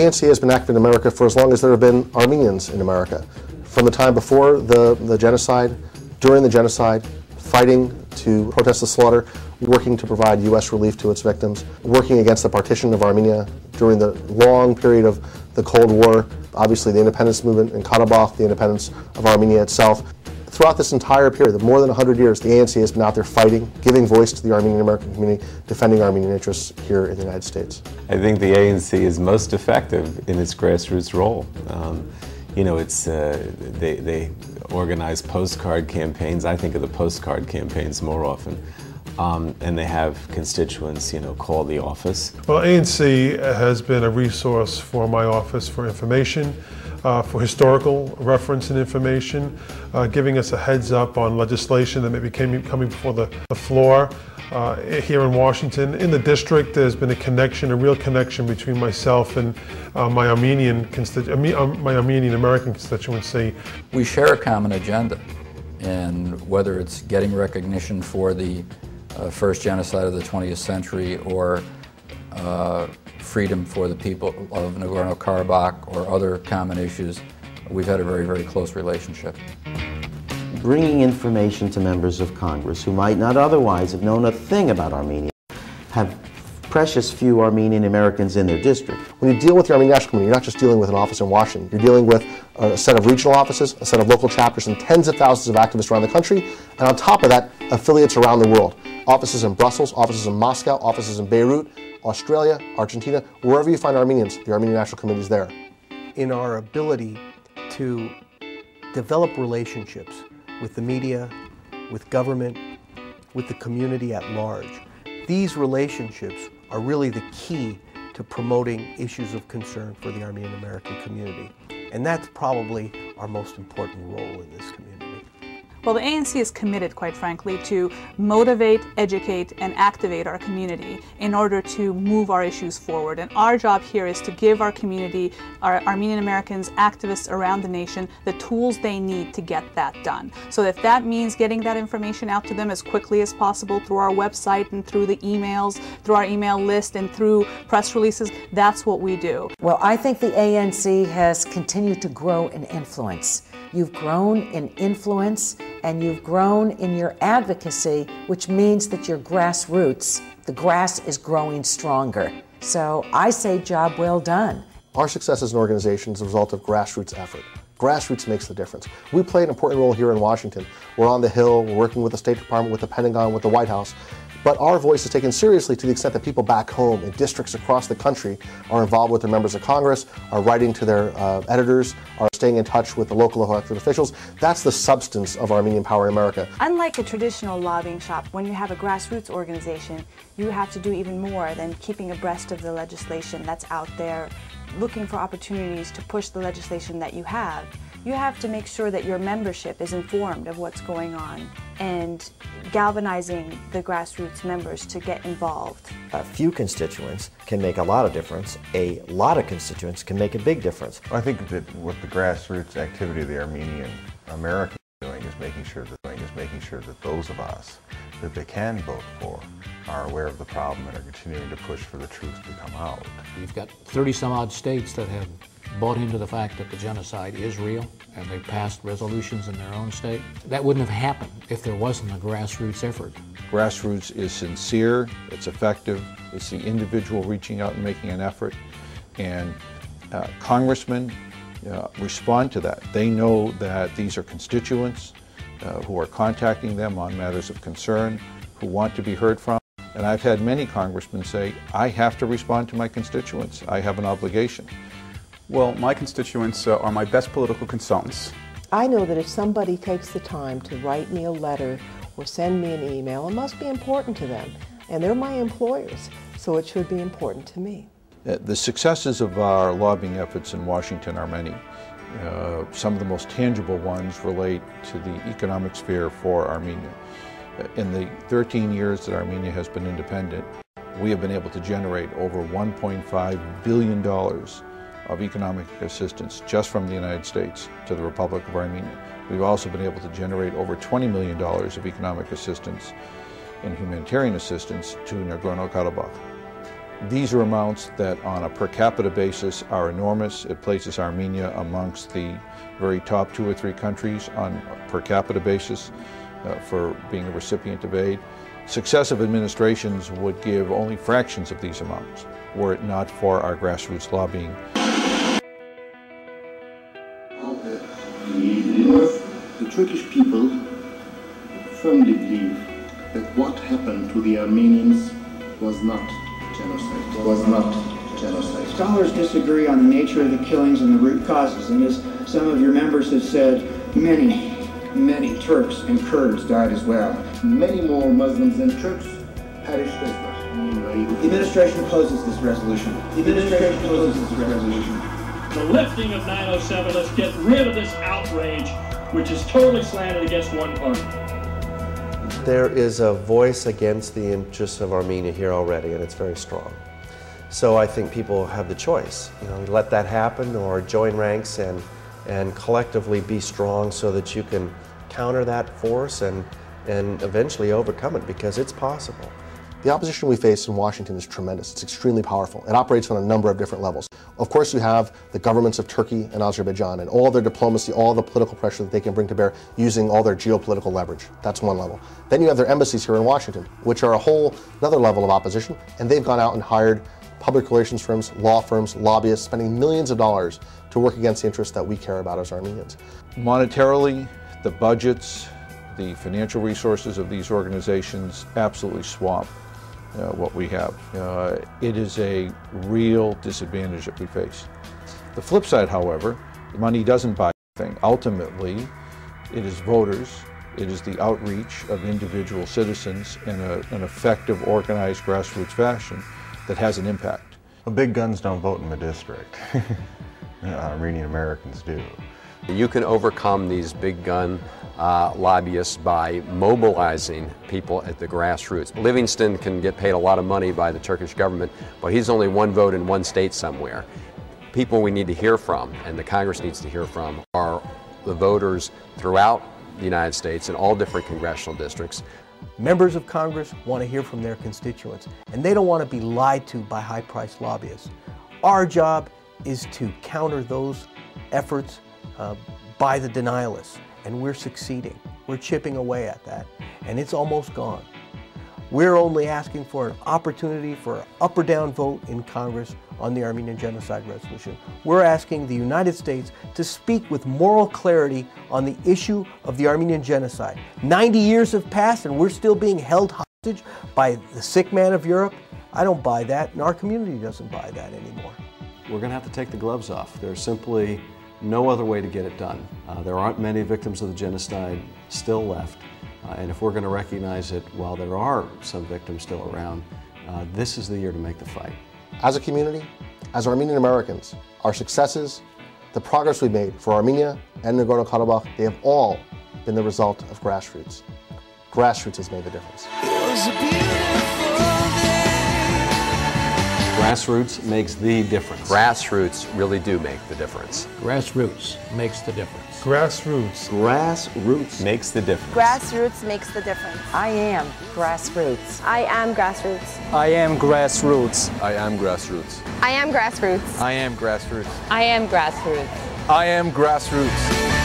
ANC has been active in America for as long as there have been Armenians in America. From the time before the genocide, during the genocide, fighting to protest the slaughter, working to provide U.S. relief to its victims, working against the partition of Armenia during the long period of the Cold War, obviously the independence movement in Karabakh, the independence of Armenia itself. Throughout this entire period, more than 100 years, the ANC has been out there fighting, giving voice to the Armenian American community, defending Armenian interests here in the United States. I think the ANC is most effective in its grassroots role. You know, they organize postcard campaigns. I think of the postcard campaigns more often. And they have constituents, you know, call the office. Well, ANC has been a resource for my office for information, for historical reference and information, giving us a heads up on legislation that may be coming before the floor here in Washington. In the district, there's been a real connection between myself and my Armenian American constituency. We share a common agenda, and whether it's getting recognition for the first genocide of the 20th century or freedom for the people of Nagorno-Karabakh or other common issues, we've had a very, very close relationship. Bringing information to members of Congress who might not otherwise have known a thing about Armenia, have precious few Armenian Americans in their district. When you deal with the Armenian national community, you're not just dealing with an office in Washington. You're dealing with a set of regional offices, a set of local chapters, and tens of thousands of activists around the country, and on top of that, affiliates around the world. Offices in Brussels, offices in Moscow, offices in Beirut, Australia, Argentina, wherever you find Armenians, the Armenian National Committee is there. In our ability to develop relationships with the media, with government, with the community at large, these relationships are really the key to promoting issues of concern for the Armenian American community. And that's probably our most important role in this community. Well, the ANC is committed, quite frankly, to motivate, educate, and activate our community in order to move our issues forward. And our job here is to give our community, our Armenian Americans, activists around the nation, the tools they need to get that done. So if that means getting that information out to them as quickly as possible through our website and through the emails, through our email list and through press releases, that's what we do. Well, I think the ANC has continued to grow in influence. You've grown in influence and you've grown in your advocacy, which means that your grassroots, the grass is growing stronger. So I say job well done. Our success as an organization is a result of grassroots effort. Grassroots makes the difference. We play an important role here in Washington. We're on the Hill, we're working with the State Department, with the Pentagon, with the White House. But our voice is taken seriously to the extent that people back home in districts across the country are involved with their members of Congress, are writing to their editors, are staying in touch with the local elected officials. That's the substance of Armenian Power in America. Unlike a traditional lobbying shop, when you have a grassroots organization, you have to do even more than keeping abreast of the legislation that's out there, looking for opportunities to push the legislation that you have. You have to make sure that your membership is informed of what's going on and galvanizing the grassroots members to get involved. A few constituents can make a lot of difference. A lot of constituents can make a big difference. I think that what the grassroots activity of the Armenian American is doing is making sure that those of us that they can vote for are aware of the problem and are continuing to push for the truth to come out. You've got 30-some-odd states that have bought into the fact that the genocide is real, and they've passed resolutions in their own state. That wouldn't have happened if there wasn't a grassroots effort. Grassroots is sincere, it's effective, it's the individual reaching out and making an effort, and congressmen respond to that. They know that these are constituents who are contacting them on matters of concern, who want to be heard from. And I've had many congressmen say, I have to respond to my constituents. I have an obligation. Well, my constituents are my best political consultants. I know that if somebody takes the time to write me a letter or send me an email, it must be important to them. And they're my employers, so it should be important to me. The successes of our lobbying efforts in Washington are many. Some of the most tangible ones relate to the economic sphere for Armenia. In the 13 years that Armenia has been independent, we have been able to generate over $1.5 billion of economic assistance just from the United States to the Republic of Armenia. We've also been able to generate over $20 million of economic assistance and humanitarian assistance to Nagorno-Karabakh. These are amounts that on a per capita basis are enormous. It places Armenia amongst the very top 2 or 3 countries on a per capita basis for being a recipient of aid. Successive administrations would give only fractions of these amounts were it not for our grassroots lobbying. The Turkish people firmly believe that what happened to the Armenians was not genocide. Scholars disagree on the nature of the killings and the root causes, and as some of your members have said, many Turks and Kurds died as well. Many more Muslims and Turks perished as well. The administration opposes this resolution. The lifting of 907, let's get rid of this outrage, which is totally slanted against one party. There is a voice against the interests of Armenia here already, and it's very strong. So I think people have the choice, let that happen or join ranks and collectively be strong so that you can counter that force and eventually overcome it, because it's possible. The opposition we face in Washington is tremendous. It's extremely powerful. It operates on a number of different levels. Of course, you have the governments of Turkey and Azerbaijan and all their diplomacy, all the political pressure that they can bring to bear using all their geopolitical leverage. That's one level. Then you have their embassies here in Washington, which are another level of opposition, and they've gone out and hired public relations firms, law firms, lobbyists, spending millions of dollars to work against the interests that we care about as Armenians. Monetarily, the budgets, the financial resources of these organizations absolutely swamp what we have. It is a real disadvantage that we face. The flip side, however, money doesn't buy anything. Ultimately, it is voters, it is the outreach of individual citizens in an effective, organized, grassroots fashion that has an impact. Well, big guns don't vote in the district. Armenian Americans do. You can overcome these big gun lobbyists by mobilizing people at the grassroots. Livingston can get paid a lot of money by the Turkish government, but he's only one vote in one state somewhere. People we need to hear from, and the Congress needs to hear from, are the voters throughout the United States in all different congressional districts. Members of Congress want to hear from their constituents, and they don't want to be lied to by high-priced lobbyists. Our job is to counter those efforts by the denialists, and we're succeeding. We're chipping away at that, and it's almost gone. We're only asking for an opportunity for an up or down vote in Congress on the Armenian Genocide Resolution. We're asking the United States to speak with moral clarity on the issue of the Armenian Genocide. 90 years have passed and we're still being held hostage by the sick man of Europe. I don't buy that, and our community doesn't buy that anymore. We're going to have to take the gloves off. There's simply no other way to get it done. There aren't many victims of the genocide still left. And if we're going to recognize it while there are some victims still around, this is the year to make the fight. As a community, as Armenian Americans, our successes, the progress we've made for Armenia and Nagorno-Karabakh, they have all been the result of grassroots. Grassroots has made the difference. Grassroots makes the difference. Grassroots really do make the difference. Grassroots makes the difference. Grassroots. Grassroots makes the difference. Grassroots makes the difference. I am grassroots. I am grassroots. I am grassroots. I am grassroots. I am grassroots. I am grassroots. I am grassroots. I am grassroots.